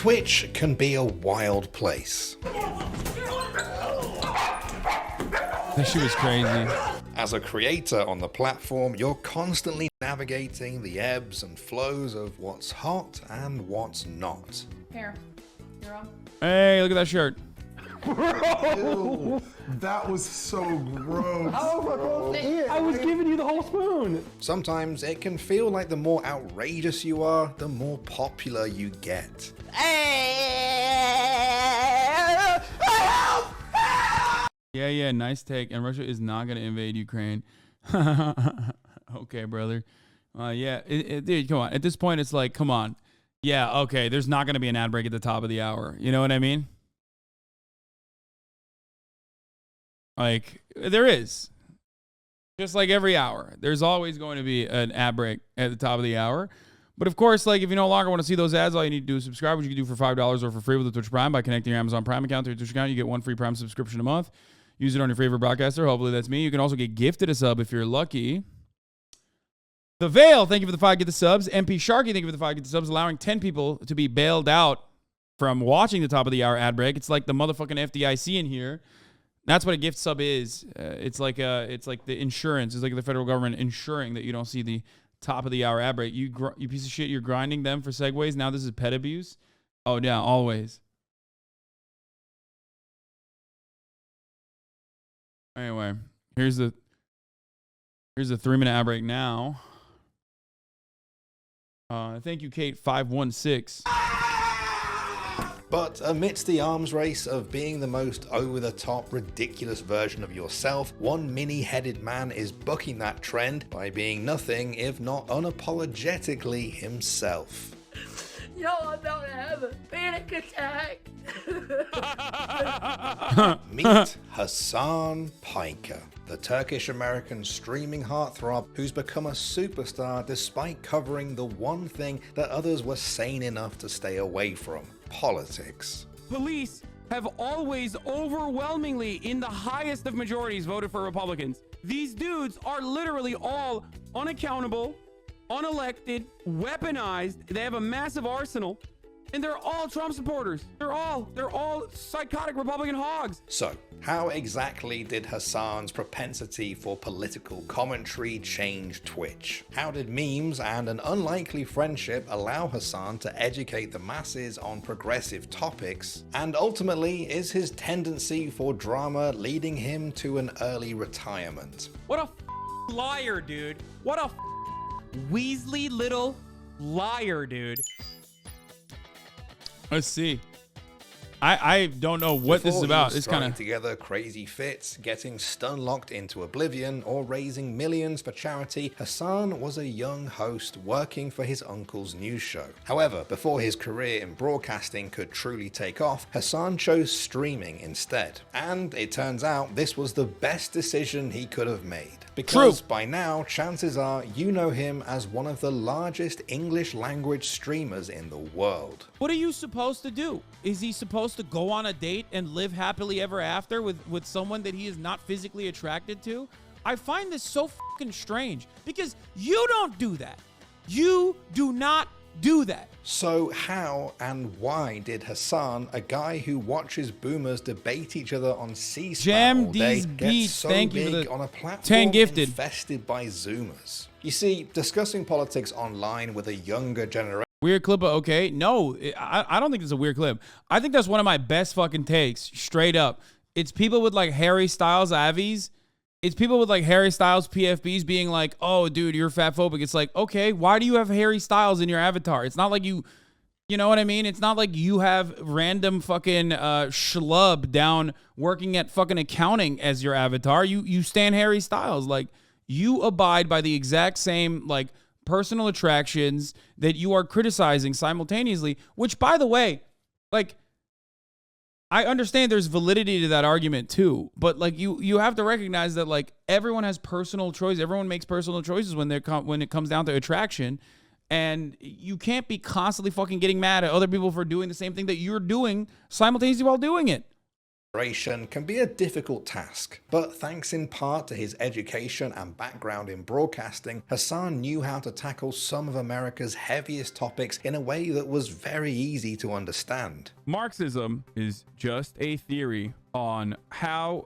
Twitch can be a wild place. That shit was crazy. As a creator on the platform, you're constantly navigating the ebbs and flows of what's hot and what's not. Here, you're on. Hey, look at that shirt. Bro, that was so gross. I was giving you the whole spoon. Sometimes it can feel like the more outrageous you are, the more popular you get. Yeah, nice take. And Russia is not going to invade Ukraine. Okay, brother. Yeah, dude, come on. At this point, it's like, come on. Yeah, okay, there's not going to be an ad break at the top of the hour. You know what I mean? Like, there is. Just like every hour. There's always going to be an ad break at the top of the hour. But of course, like, if you no longer want to see those ads, all you need to do is subscribe, which you can do for $5 or for free with the Twitch Prime by connecting your Amazon Prime account to your Twitch account. You get one free Prime subscription a month. Use it on your favorite broadcaster. Hopefully that's me. You can also get gifted a sub if you're lucky. The Veil, thank you for the 5 get the subs. MP Sharky, thank you for the 5 get the subs, allowing 10 people to be bailed out from watching the top of the hour ad break. It's like the motherfucking FDIC in here. That's what a gift sub is. It's like the insurance. It's like the federal government ensuring that you don't see the top of the hour ad break. You piece of shit, you're grinding them for segues. Now this is pet abuse. Oh yeah, always. Anyway, here's the 3-minute ad break now. Thank you, Kate 516. But amidst the arms race of being the most over-the-top, ridiculous version of yourself, one mini-headed man is bucking that trend by being nothing if not unapologetically himself. Yo, I'm about to have a panic attack. Meet Hasan Piker, the Turkish-American streaming heartthrob who's become a superstar despite covering the one thing that others were sane enough to stay away from: politics. Police have always overwhelmingly, in the highest of majorities, voted for Republicans. These dudes are literally all unaccountable, unelected, weaponized. They have a massive arsenal, and they're all Trump supporters. They're all psychotic Republican hogs. So, how exactly did Hasan's propensity for political commentary change Twitch? How did memes and an unlikely friendship allow Hasan to educate the masses on progressive topics? And ultimately, is his tendency for drama leading him to an early retirement? What a liar, dude. What a Weasley little liar, dude. Let's see. I don't know what this is about. It's kind of together crazy fits, getting stun-locked into oblivion, or raising millions for charity. Hasan was a young host working for his uncle's news show. However, before his career in broadcasting could truly take off, Hasan chose streaming instead. And it turns out this was the best decision he could have made. Because by now, chances are you know him as one of the largest English language streamers in the world. What are you supposed to do? Is he supposed to go on a date and live happily ever after with someone that he is not physically attracted to? I find this so fucking strange because you don't do that. You do not do that. So how and why did Hasan, a guy who watches boomers debate each other on C-SPAN all day, get so big on a platform infested by Zoomers? You see, discussing politics online with a younger generation. Weird clip, okay? No, I don't think it's a weird clip. I think that's one of my best fucking takes, straight up. It's people with like Harry Styles Avies. It's people with like Harry Styles PFBs being like, oh, dude, you're fatphobic. It's like, okay, why do you have Harry Styles in your avatar? It's not like you know what I mean? It's not like you have random fucking schlub down working at fucking accounting as your avatar. You stan Harry Styles. Like, you abide by the exact same, like, personal attractions that you are criticizing simultaneously, which, by the way, like, I understand there's validity to that argument too, but like you have to recognize that like everyone has personal choice. Everyone makes personal choices when it comes down to attraction, and you can't be constantly fucking getting mad at other people for doing the same thing that you're doing simultaneously while doing it. Can be a difficult task, but thanks in part to his education and background in broadcasting, Hasan knew how to tackle some of America's heaviest topics in a way that was very easy to understand. Marxism is just a theory on how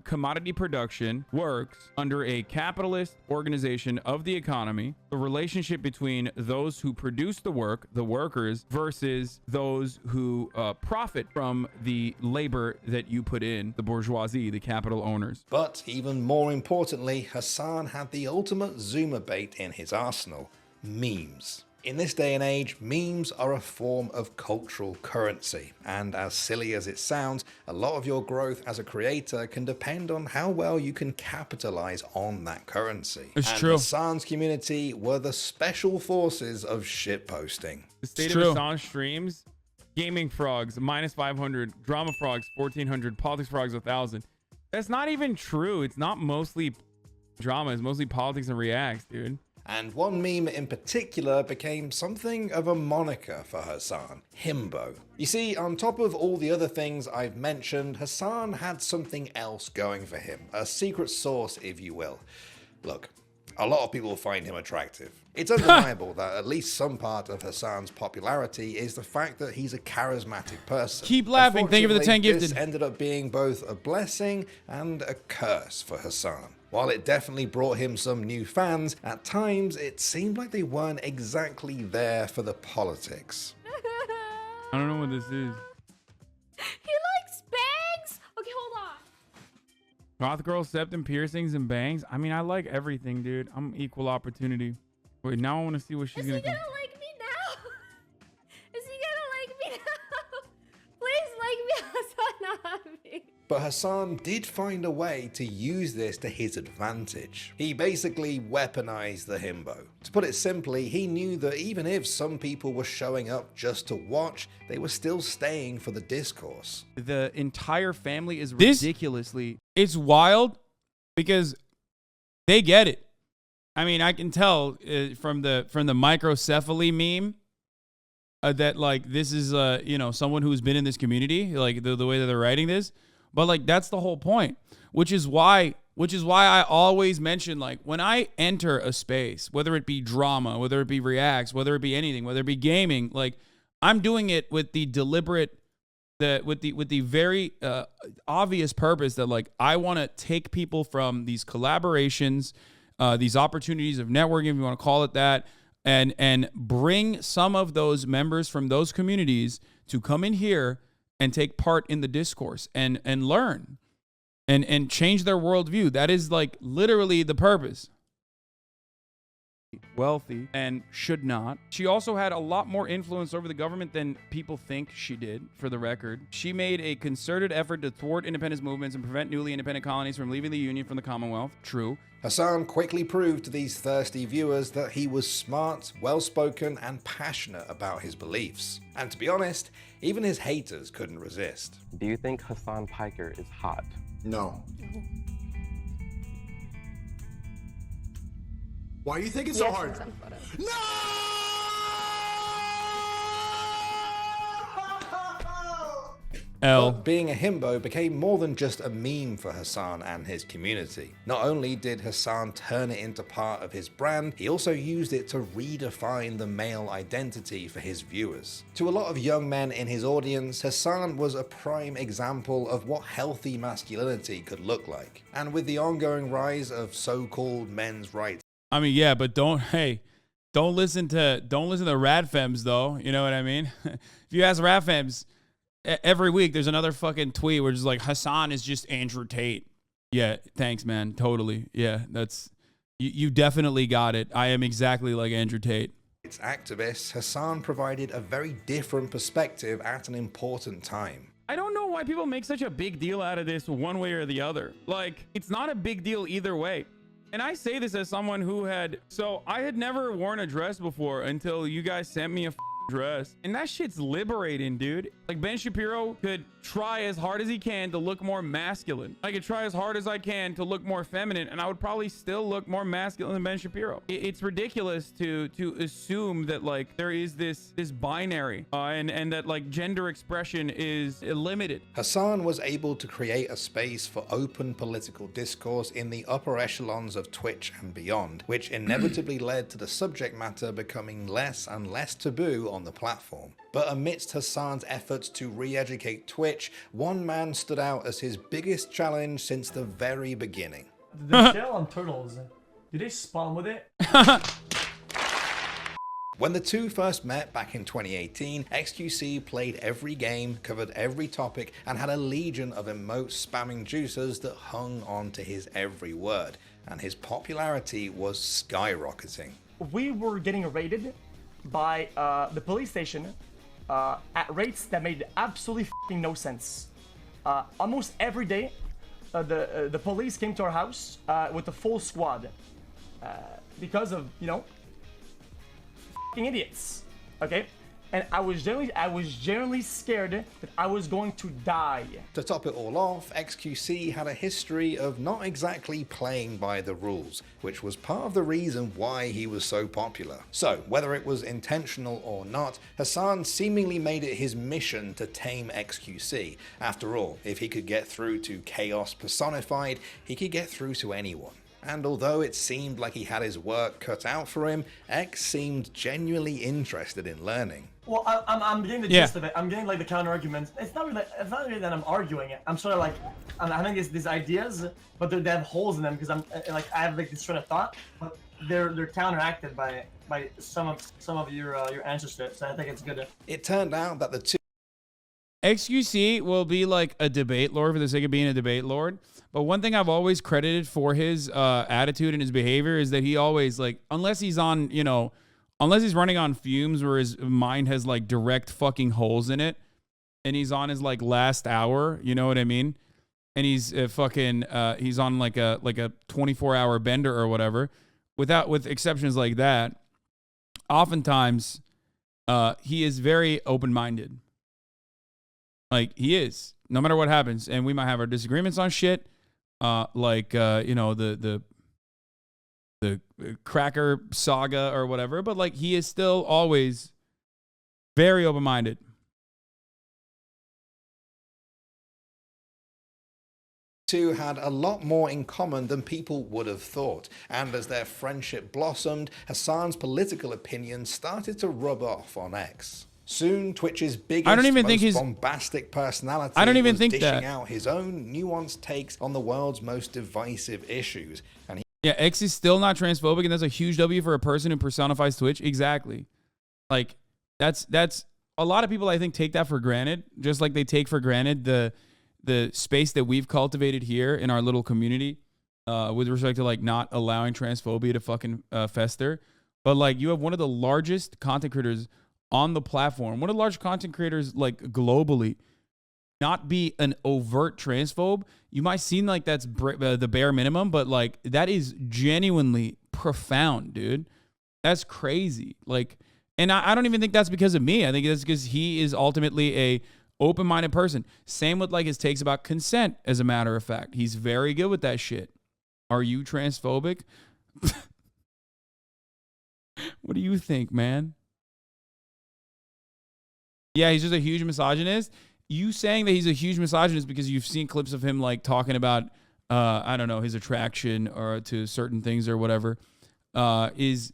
commodity production works under a capitalist organization of the economy, the relationship between those who produce the work, the workers, versus those who profit from the labor that you put in, the bourgeoisie, the capital owners. But even more importantly, Hasan had the ultimate zoomer bait in his arsenal: memes. In this day and age, memes are a form of cultural currency, and as silly as it sounds, a lot of your growth as a creator can depend on how well you can capitalize on that currency. It's and true. Hasan's community were the special forces of shitposting. The state true. of Hasan streams: gaming frogs -500, drama frogs 1400, politics frogs 1000. That's not even true. It's not mostly drama, it's mostly politics and reacts, dude. And one meme in particular became something of a moniker for Hasan: himbo. You see, on top of all the other things I've mentioned, Hasan had something else going for him, a secret sauce, if you will. Look, a lot of people find him attractive. It's undeniable that at least some part of Hasan's popularity is the fact that he's a charismatic person. Keep laughing. Thank you for the 10 Unfortunately, gifted. This ended up being both a blessing and a curse for Hasan. While it definitely brought him some new fans, at times it seemed like they weren't exactly there for the politics. I don't know what this is. He likes bangs. Okay, hold on. Goth girl, septum piercings and bangs. I mean, I like everything, dude. I'm equal opportunity. Wait, now I want to see what she's Is he gonna gonna like me now? Is he gonna like me now? Please like me, Hasanabi. But Hasan did find a way to use this to his advantage. He basically weaponized the himbo. To put it simply, he knew that even if some people were showing up just to watch, they were still staying for the discourse. The entire family is This- ridiculously. It's wild because they get it. I mean, I can tell from the microcephaly meme that like this is someone who's been in this community, like the way that they're writing this. But like that's the whole point, which is why I always mention, like, when I enter a space, whether it be drama, whether it be reacts, whether it be anything, whether it be gaming, like I'm doing it with the deliberate, with the very obvious purpose that like I want to take people from these collaborations, these opportunities of networking, if you want to call it that, and bring some of those members from those communities to come in here and take part in the discourse and learn and change their worldview. That is like literally the purpose. Wealthy and should not. She also had a lot more influence over the government than people think she did, for the record. She made a concerted effort to thwart independence movements and prevent newly independent colonies from leaving the Union from the Commonwealth. True. Hasan quickly proved to these thirsty viewers that he was smart, well-spoken, and passionate about his beliefs. And to be honest, even his haters couldn't resist. Do you think Hasan Piker is hot? No. Why do you think it's so hard? No! L. But being a himbo became more than just a meme for Hasan and his community. Not only did Hasan turn it into part of his brand, he also used it to redefine the male identity for his viewers. To a lot of young men in his audience, Hasan was a prime example of what healthy masculinity could look like. And with the ongoing rise of so-called men's rights, I mean, yeah, but don't listen to Radfems though. You know what I mean? If you ask Radfems, every week there's another fucking tweet where it's like Hasan is just Andrew Tate. Yeah, thanks, man. Totally. Yeah, that's you definitely got it. I am exactly like Andrew Tate. its activists, Hasan provided a very different perspective at an important time. I don't know why people make such a big deal out of this one way or the other. Like, it's not a big deal either way. And I say this as someone who I had never worn a dress before until you guys sent me a dress. And that shit's liberating, dude. Like, Ben Shapiro could try as hard as he can to look more masculine. I could try as hard as I can to look more feminine, and I would probably still look more masculine than Ben Shapiro. It's ridiculous to assume that, like, there is this binary and that, like, gender expression is limited. Hasan was able to create a space for open political discourse in the upper echelons of Twitch and beyond, which inevitably led to the subject matter becoming less and less taboo on the platform. But amidst Hasan's efforts to re-educate Twitch, one man stood out as his biggest challenge since the very beginning. The shell on turtles, do they spawn with it? When the two first met back in 2018, XQC played every game, covered every topic, and had a legion of emotes spamming juicers that hung on to his every word, and his popularity was skyrocketing. We were getting raided by the police station at rates that made absolutely f***ing no sense. Almost every day, the police came to our house with a full squad because of, you know, f***ing idiots. Okay, and I was generally scared that I was going to die. To top it all off, XQC had a history of not exactly playing by the rules, which was part of the reason why he was so popular. So, whether it was intentional or not, Hasan seemingly made it his mission to tame XQC. After all, if he could get through to chaos personified, he could get through to anyone. And although it seemed like he had his work cut out for him, X seemed genuinely interested in learning. Well, I'm getting the gist of it. I'm getting like the counter arguments. It's not really that I'm arguing it. I'm sort of like I'm having these ideas, but they have holes in them because I have like this train of thought, but they're counteracted by some of your answers to it. So I think it's good. It turned out that the two XQC will be like a debate lord for the sake of being a debate lord. But one thing I've always credited for his attitude and his behavior is that he always, like, unless he's on, you know, unless he's running on fumes where his mind has like direct fucking holes in it and he's on his like last hour, you know what I mean? And he's he's on like a 24-hour bender or whatever, with exceptions like that. Oftentimes, he is very open-minded. Like, he is, no matter what happens. And we might have our disagreements on shit. You know, the cracker saga or whatever, but like he is still always very open-minded. Two had a lot more in common than people would have thought, and as their friendship blossomed, Hasan's political opinions started to rub off on X. Soon, Twitch's biggest, most bombastic personality was dishing out his own nuanced takes on the world's most divisive issues. And yeah, X is still not transphobic, and that's a huge W for a person who personifies Twitch. Exactly. Like, that's a lot of people, I think, take that for granted, just like they take for granted the space that we've cultivated here in our little community with respect to, like, not allowing transphobia to fucking fester. But, like, you have one of the largest content creators on the platform, one of the large content creators like globally, not be an overt transphobe. You might seem like that's the bare minimum, but like that is genuinely profound, dude. That's crazy. Like, and I don't even think that's because of me. I think that's because he is ultimately a open-minded person. Same with like his takes about consent, as a matter of fact. He's very good with that shit. Are you transphobic? What do you think, man? Yeah, he's just a huge misogynist. You saying that he's a huge misogynist because you've seen clips of him like talking about, I don't know, his attraction or to certain things or whatever, is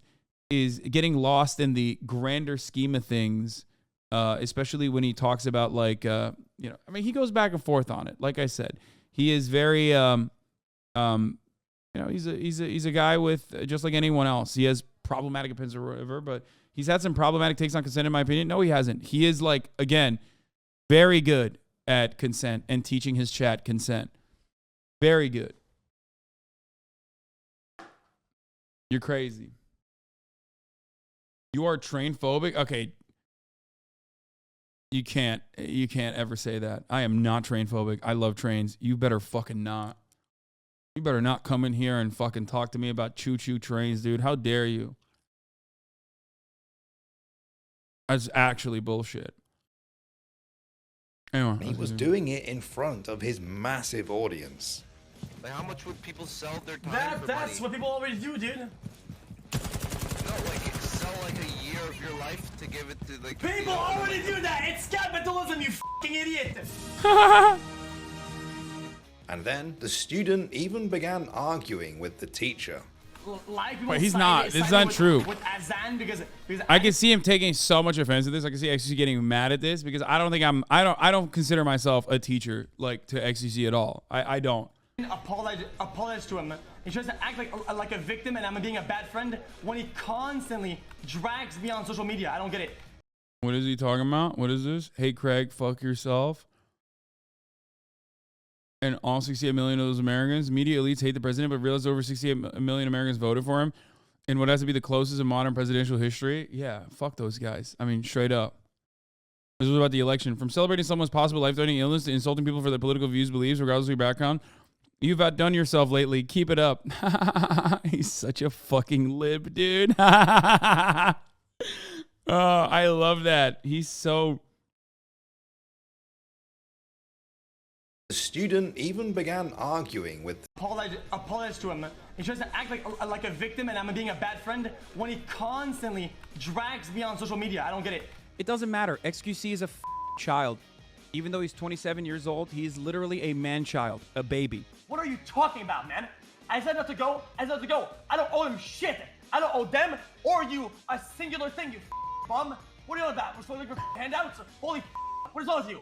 getting lost in the grander scheme of things, especially when he talks about like, you know, I mean, he goes back and forth on it. Like I said, he is very, you know, he's a guy with just like anyone else. He has problematic opinions or whatever, but he's had some problematic takes on consent, in my opinion. No, he hasn't. He is, like, again, very good at consent and teaching his chat consent. Very good. You're crazy. You are train phobic? Okay. You can't ever say that. I am not train phobic. I love trains. You better fucking not. You better not come in here and fucking talk to me about choo-choo trains, dude. How dare you? That's actually bullshit. Anyway, He was doing it in front of his massive audience. Like, how much would people sell their time for That's money? what people always do, dude. No, like, sell like a year of your life to give it to like. People already do that. It's capitalism, you fucking idiot. And then the student even began arguing with the teacher. But he's not. This is not true. With Hasan because I can see him taking so much offense to this. I can see XQC getting mad at this because I don't think I don't consider myself a teacher like to XQC at all. I don't. Apologize to him. He tries to act like a victim and I'm being a bad friend when he constantly drags me on social media. I don't get it. What is he talking about? What is this? Hey Craig, fuck yourself. And all 68 million of those Americans, media elites hate the president, but realize over 68 million Americans voted for him in what has to be the closest in modern presidential history. Yeah, fuck those guys. I mean, straight up. This was about the election. From celebrating someone's possible life-threatening illness to insulting people for their political views, beliefs, regardless of your background. You've outdone yourself lately. Keep it up. He's such a fucking lib, dude. Oh, I love that. He's so... The student even began arguing with Apologize to him. He tries to act like a victim and I'm being a bad friend when he constantly drags me on social media. I don't get it. It doesn't matter. XQC is a child. Even though he's 27 years old, he's literally a man-child, a baby. What are you talking about, man? I said not to go. I said not to go. I don't owe them shit. I don't owe them or you a singular thing, you bum. What are you on about? We're supposed to get handouts? Holy what is wrong with you?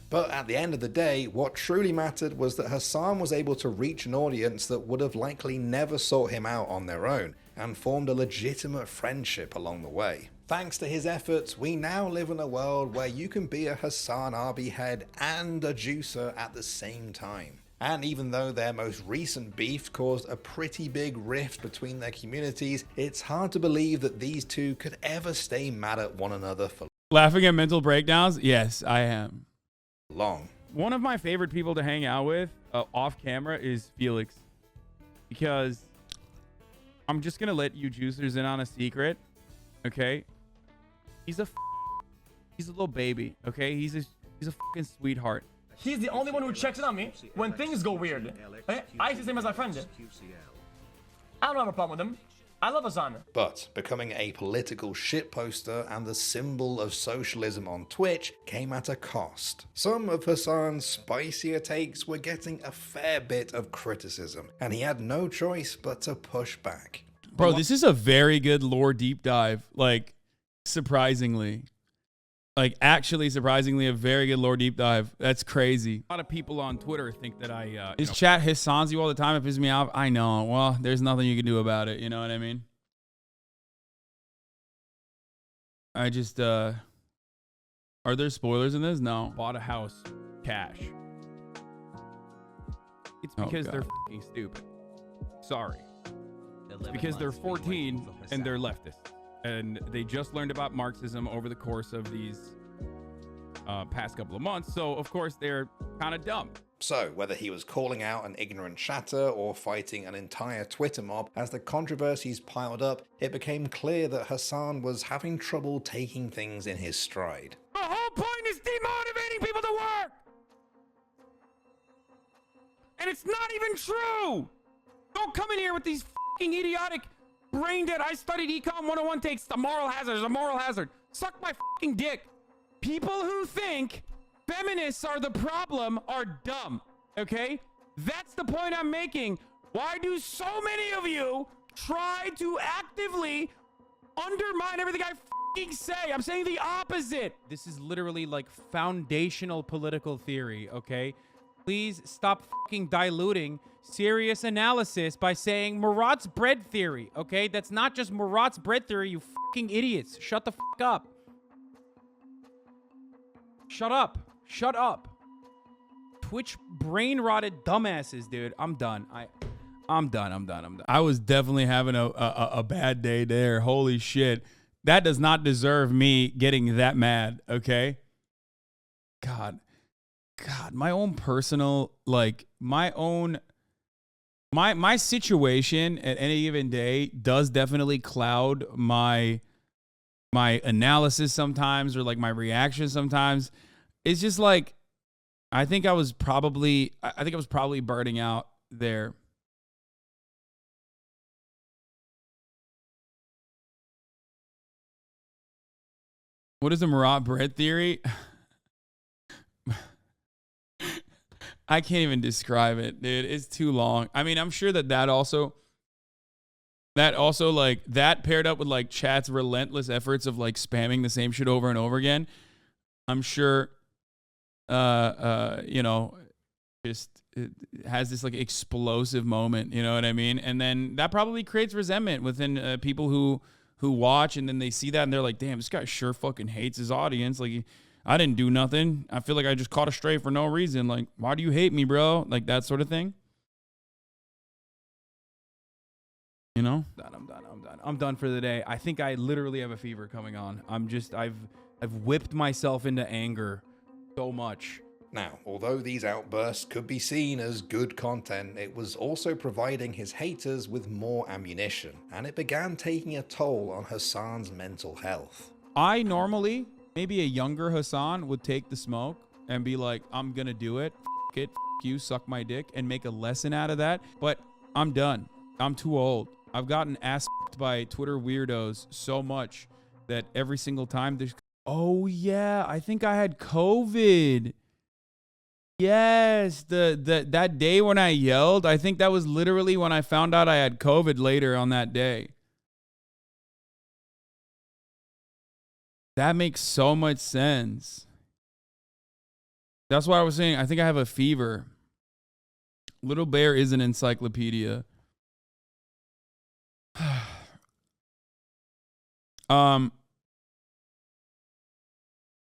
But at the end of the day, what truly mattered was that Hasan was able to reach an audience that would have likely never sought him out on their own, and formed a legitimate friendship along the way. Thanks to his efforts, we now live in a world where you can be a Hasanabi head and a juicer at the same time. And even though their most recent beef caused a pretty big rift between their communities, it's hard to believe that these two could ever stay mad at one another for Laughing at mental breakdowns? Yes, I am. long. One of my favorite people to hang out with off camera is Felix, because I'm just gonna let you juicers in on a secret. Okay, he's a little baby. Okay, he's a fucking sweetheart. He's the only one who checks in on me when things go weird. I see him as my friend. I don't have a problem with him. I love Hasan. But becoming a political shitposter and the symbol of socialism on Twitch came at a cost. Some of Hasan's spicier takes were getting a fair bit of criticism, and he had no choice but to push back. Bro, this is a very good lore deep dive. Like, surprisingly. Like, actually, surprisingly, a very good lore deep dive. That's crazy. A lot of people on Twitter think that I His chat Hasans you all the time. It pisses me off. I know. Well, there's nothing you can do about it. You know what I mean? I just, are there spoilers in this? No. bought a house cash. It's because they're fucking stupid. Sorry. It's because they're 14 and they're leftists. And they just learned about Marxism over the course of these past couple of months. So, of course, they're kind of dumb. So, whether he was calling out an ignorant chatter or fighting an entire Twitter mob, as the controversies piled up, it became clear that Hasan was having trouble taking things in his stride. The whole point is demotivating people to work! And it's not even true! Don't come in here with these fucking idiotic brain dead. I studied Econ 101 takes. The moral hazard is a moral hazard. Suck my fucking dick. People who think feminists are the problem are dumb, okay? That's the point I'm making. Why do so many of you try to actively undermine everything I fucking say? I'm saying the opposite. This is literally like foundational political theory, okay? Please stop fucking diluting serious analysis by saying Murat's bread theory, okay? That's not just Murat's bread theory, you fucking idiots. Shut the fuck up. Shut up. Shut up. Twitch brain rotted dumbasses, dude. I'm done. I'm done. I was definitely having a bad day there. Holy shit. That does not deserve me getting that mad, okay? God, my own personal, like, my situation at any given day does definitely cloud my my analysis sometimes, or like my reaction sometimes. It's just like, I think I was probably burning out there. What is the Marat bread theory? I can't even describe it, dude. It's too long. I mean, I'm sure that also like that paired up with like chat's relentless efforts of like spamming the same shit over and over again. I'm sure, you know, just it has this like explosive moment, you know what I mean? And then that probably creates resentment within people who watch, and then they see that and they're like, damn, this guy sure fucking hates his audience. Like, I didn't do nothing. I feel like I just caught a stray for no reason. Like, why do you hate me, bro? Like that sort of thing. You know? I'm done for the day. I think I literally have a fever coming on. I've whipped myself into anger so much. Now, although these outbursts could be seen as good content, it was also providing his haters with more ammunition, and it began taking a toll on Hasan's mental health. I normally, maybe a younger Hasan would take the smoke and be like, I'm gonna do it. F it. F you, suck my dick, and make a lesson out of that. But I'm done. I'm too old. I've gotten ass-fucked by Twitter weirdos so much that every single time there's... Oh, yeah. I think I had COVID. Yes. That day when I yelled, I think that was literally when I found out I had COVID later on that day. That makes so much sense. That's why I was saying I think I have a fever. Little Bear is an encyclopedia.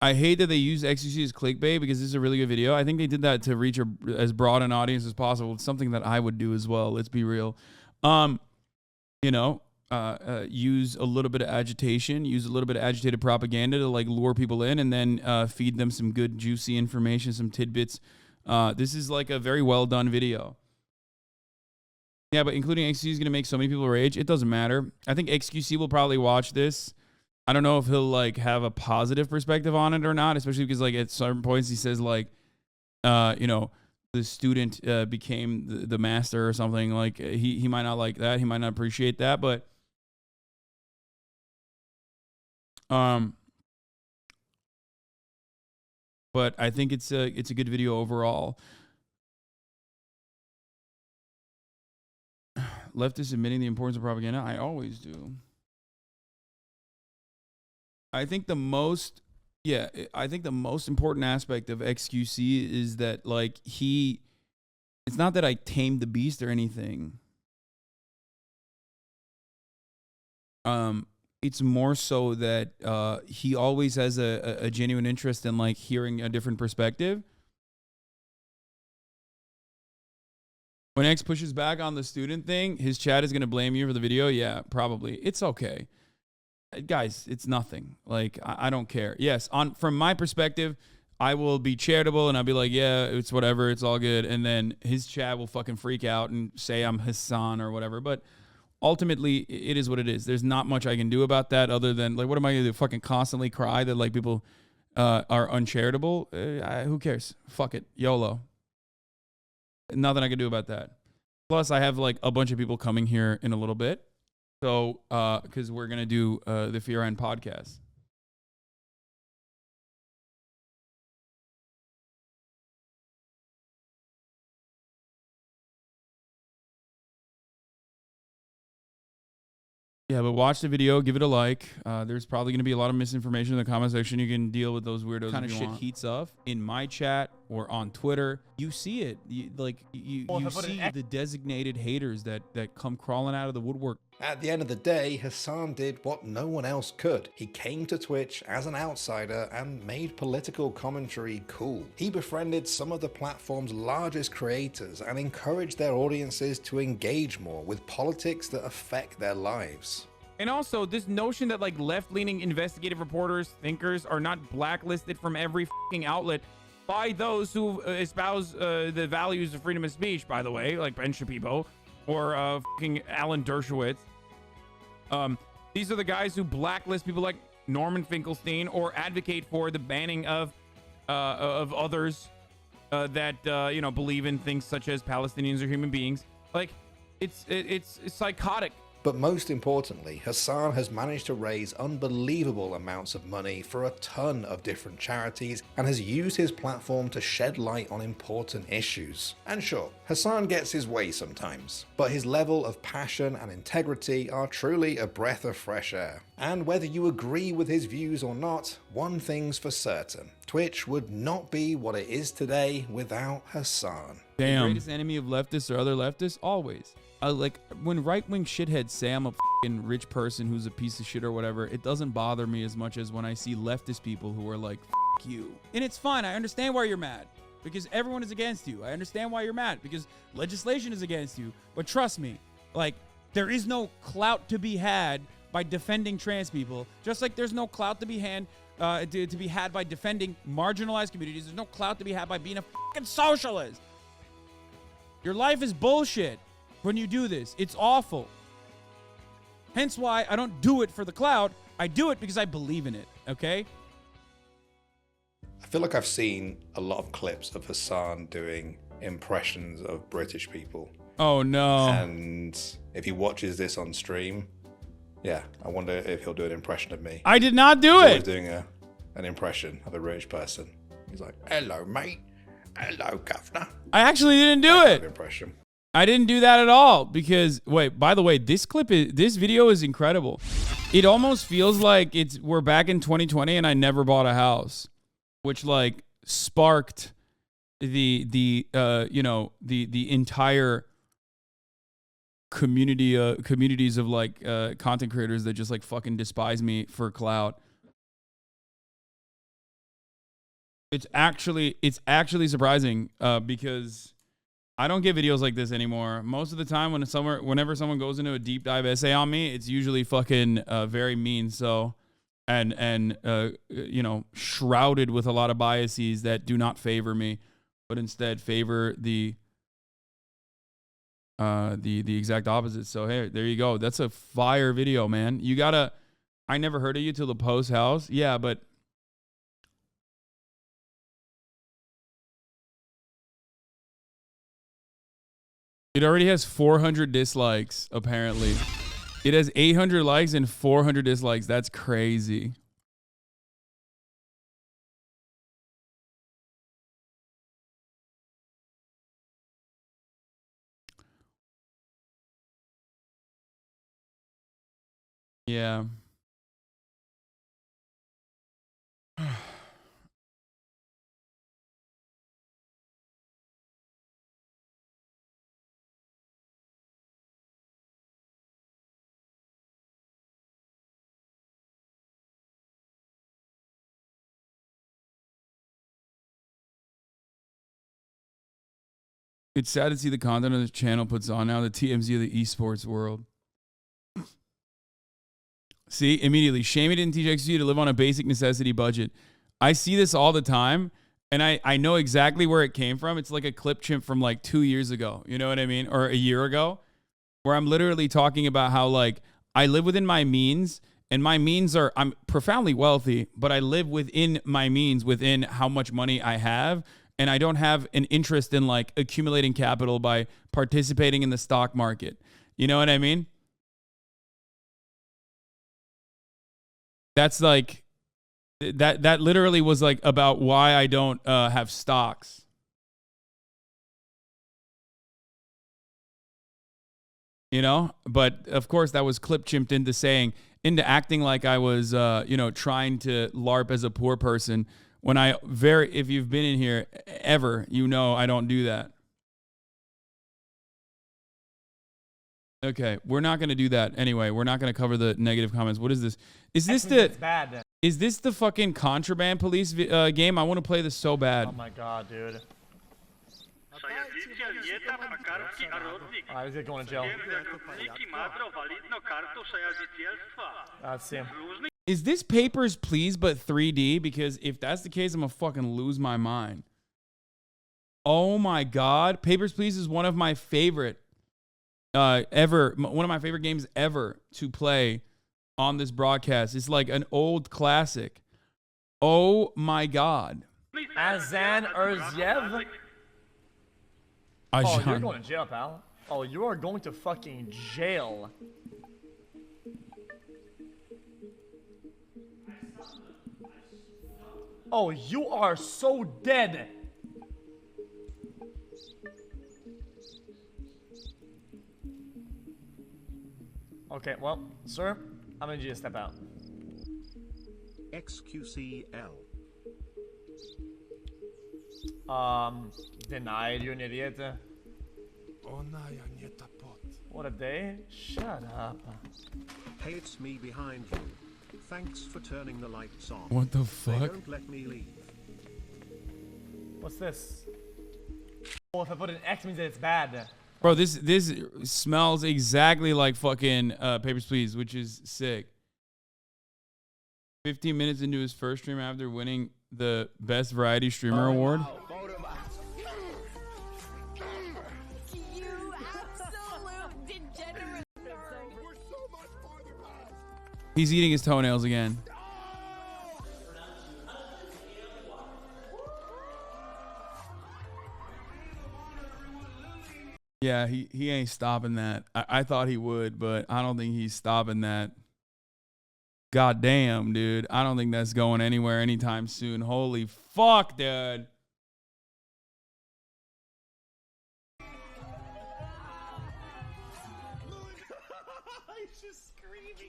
I hate that they use XQC as clickbait because this is a really good video. I think they did that to reach as broad an audience as possible. It's something that I would do as well. Let's be real. You know, use a little bit of agitation, use a little bit of agitated propaganda to like lure people in, and then feed them some good juicy information, some tidbits. This is like a very well done video. Yeah, but including XQC is going to make so many people rage. It doesn't matter. I think XQC will probably watch this. I don't know if he'll like have a positive perspective on it or not, especially because like at certain points he says like, you know, the student became the master or something. Like he might not like that. He might not appreciate that, but I think it's a good video overall. Leftists admitting the importance of propaganda. I always do. I think the most important aspect of XQC is that like it's not that I tamed the beast or anything. It's more so that he always has a genuine interest in like hearing a different perspective. When X pushes back on the student thing, his chat is going to blame you for the video. Yeah, probably. It's okay. Guys, it's nothing. Like, I don't care. Yes, from my perspective, I will be charitable and I'll be like, yeah, it's whatever. It's all good. And then his chat will fucking freak out and say I'm Hasan or whatever. But ultimately, it is what it is. There's not much I can do about that other than, like, what am I going to do? Fucking constantly cry that, like, people are uncharitable? Who cares? Fuck it. YOLO. Nothing I can do about that. Plus, I have like a bunch of people coming here in a little bit. So, because we're going to do the Fear End podcast. Yeah, but watch the video, give it a like. There's probably going to be a lot of misinformation in the comment section. You can deal with those weirdos. Kind of shit heats up in my chat or on Twitter. You see it. You see the designated haters that come crawling out of the woodwork. At the end of the day, Hasan did what no one else could. He came to Twitch as an outsider and made political commentary cool. He befriended some of the platform's largest creators and encouraged their audiences to engage more with politics that affect their lives. And also, this notion that like left-leaning investigative reporters, thinkers are not blacklisted from every fucking outlet by those who espouse the values of freedom of speech, by the way, like Ben Shapiro or fucking Alan Dershowitz. These are the guys who blacklist people like Norman Finkelstein or advocate for the banning of others that believe in things such as Palestinians are human beings. Like, it's psychotic. But most importantly, Hasan has managed to raise unbelievable amounts of money for a ton of different charities and has used his platform to shed light on important issues. And sure, Hasan gets his way sometimes, but his level of passion and integrity are truly a breath of fresh air. And whether you agree with his views or not, one thing's for certain: Twitch would not be what it is today without Hasan. Damn. The greatest enemy of leftists or other leftists? Always. Like, when right-wing shitheads say I'm a fucking rich person who's a piece of shit or whatever, it doesn't bother me as much as when I see leftist people who are like, fuck you. And it's fine. I understand why you're mad, because everyone is against you. I understand why you're mad, because legislation is against you. But trust me, like, there is no clout to be had by defending trans people, just like there's no clout to be had by defending marginalized communities. There's no clout to be had by being a fucking socialist. Your life is bullshit when you do this. It's awful. Hence why I don't do it for the clout. I do it because I believe in it, okay? I feel like I've seen a lot of clips of Hasan doing impressions of British people. Oh, no. And if he watches this on stream, yeah, I wonder if he'll do an impression of me. I did not do He's it. always doing an impression of a British person. He's like, hello, mate. Hello, governor. I actually didn't do it. Impression. I didn't do that at all because, wait, by the way, this video is incredible. It almost feels like we're back in 2020 and I never bought a house, which like sparked the entire communities of like content creators that just like fucking despise me for clout. It's actually surprising because I don't get videos like this anymore. Most of the time whenever someone goes into a deep dive essay on me, it's usually fucking very mean. So, and shrouded with a lot of biases that do not favor me, but instead favor the exact opposite. So hey, there you go. That's a fire video, man. I never heard of you till the post house. Yeah, but it already has 400 dislikes, apparently. It has 800 likes and 400 dislikes. That's crazy. Yeah. It's sad to see the content of this channel puts on now the TMZ of the esports world. See, immediately, Shamey didn't teach XG to live on a basic necessity budget. I see this all the time, and I know exactly where it came from. It's like a clip chimp from like 2 years ago, you know what I mean? Or a year ago, where I'm literally talking about how like I live within my means, and my means are, I'm profoundly wealthy, but I live within my means, within how much money I have. And I don't have an interest in like accumulating capital by participating in the stock market. You know what I mean? That's like, that literally was like about why I don't have stocks. You know? But of course that was clip chimped into acting like I was, trying to LARP as a poor person. When if you've been in here ever, you know I don't do that. Okay, we're not going to do that anyway. We're not going to cover the negative comments. What is this? Is this the fucking contraband police game? I want to play this so bad. Oh my god, dude. He's going to jail. Let's see him. Is this Papers, Please, but 3D? Because if that's the case, I'm going to fucking lose my mind. Oh my god. Papers, Please is one of my favorite one of my favorite games ever to play on this broadcast. It's like an old classic. Oh my God. Hasan Erziev? Oh, you're going to jail, pal. Oh, you are going to fucking jail. Oh, you are so dead. Okay, well, sir, I'm gonna need you to step out. XQCL. Denied, you're an idiot. What a day. Shut up. Hey, it's me behind you. Thanks for turning the lights on. What the They fuck? don't let me leave. What's this? Oh, if I put an X, it means that it's bad. Bro, this smells exactly like fucking Papers, Please, which is sick. 15 minutes into his first stream after winning the Best Variety Streamer Award. He's eating his toenails again. Yeah, he ain't stopping that. I thought he would, but I don't think he's stopping that. God damn, dude. I don't think that's going anywhere anytime soon. Holy fuck, dude.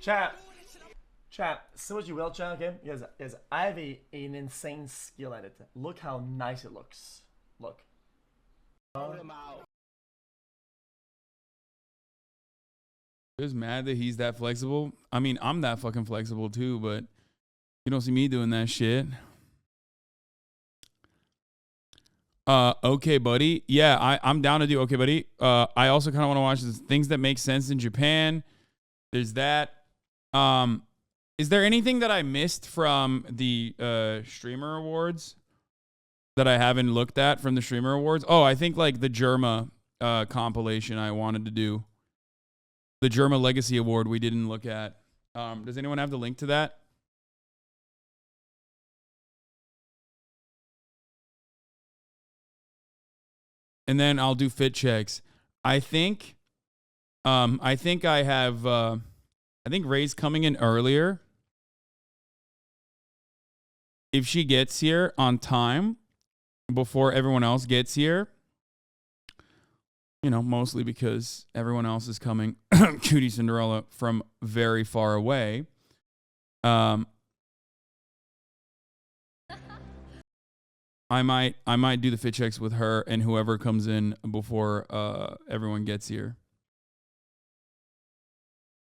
Chat, say what you will, chat, okay? Yes, I have an insane skill at it. Look how nice it looks. Look. Just mad that he's that flexible. I mean, I'm that fucking flexible too, but you don't see me doing that shit. Okay, buddy. Yeah, I'm down to do okay, buddy. I also kind of want to watch this, things that make sense in Japan. There's that. Is there anything that I missed from the streamer awards that I haven't looked at from the streamer awards? Oh, I think like the Germa compilation I wanted to do. The Germa Legacy Award we didn't look at. Does anyone have the link to that? And then I'll do fit checks. I think I have I think Ray's coming in earlier. If she gets here on time before everyone else gets here, you know, mostly because everyone else is coming, Cutie Cinderella, from very far away. I might do the fit checks with her and whoever comes in before everyone gets here.